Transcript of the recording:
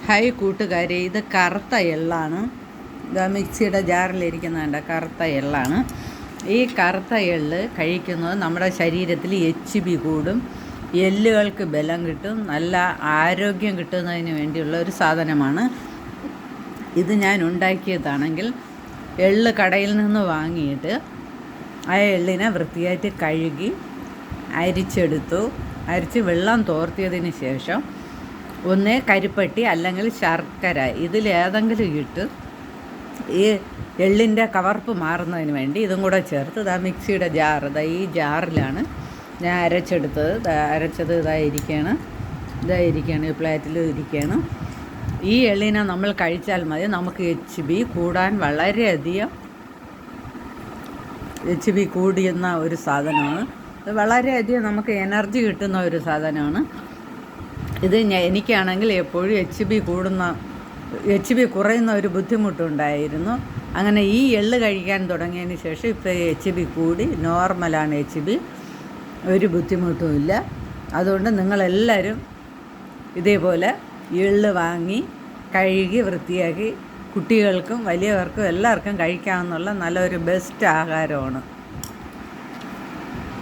Hi കൂട്ടുകാരെ, ഇത് കറുത്ത എള്ളാണ്. ഇതാ മിക്സിയുടെ ജാറിലിരിക്കുന്നതുണ്ട്, കറുത്ത എള്ളാണ്. ഈ കറുത്ത എള്ള് കഴിക്കുന്നത് നമ്മുടെ ശരീരത്തിൽ HB കൂടും, എല്ലുകൾക്ക് ബലം കിട്ടും, നല്ല ആരോഗ്യം കിട്ടുന്നതിന് വേണ്ടിയുള്ള ഒരു സാധനമാണ്. ഇത് ഞാൻ ഉണ്ടാക്കിയതാണെങ്കിൽ എള്ള് കടയിൽ നിന്ന് വാങ്ങിയിട്ട് ആ എള്ളിനെ വൃത്തിയായിട്ട് കഴുകി അരിച്ച് വെള്ളം തോർത്തിയതിന് ശേഷം ഒന്ന് കരിപ്പട്ടി അല്ലെങ്കിൽ ശർക്കര ഇതിലേതെങ്കിലും ഇട്ട് ഈ എള്ളിൻ്റെ കവർപ്പ് മാറുന്നതിന് വേണ്ടി ഇതും കൂടെ ചേർത്ത് ഇതാ മിക്സിയുടെ ജാർ, ഈ ജാറിലാണ് ഞാൻ അരച്ചത് ഇതായിരിക്കുകയാണ് ഈ പ്ലേറ്റിൽ ഇരിക്കുകയാണ്. ഈ എള്ളിനെ നമ്മൾ കഴിച്ചാൽ മതി, നമുക്ക് HB കൂടാൻ വളരെയധികം HB കൂടിയുന്ന ഒരു സാധനമാണ്. ഇത് വളരെയധികം നമുക്ക് എനർജി കിട്ടുന്ന ഒരു സാധനമാണ്. ഇത് എനിക്കാണെങ്കിൽ എപ്പോഴും HB കുറയുന്ന ഒരു ബുദ്ധിമുട്ടുണ്ടായിരുന്നു. അങ്ങനെ ഈ എള്ള് കഴിക്കാൻ തുടങ്ങിയതിന് ശേഷം ഇപ്പോൾ HB കൂടി, നോർമലാണ് HB, ഒരു ബുദ്ധിമുട്ടുമില്ല. അതുകൊണ്ട് നിങ്ങളെല്ലാവരും ഇതേപോലെ എള്ള് വാങ്ങി കഴുകി വൃത്തിയാക്കി കുട്ടികൾക്കും വലിയവർക്കും എല്ലാവർക്കും കഴിക്കാവുന്ന നല്ലൊരു ബെസ്റ്റ് ആഹാരമാണ്.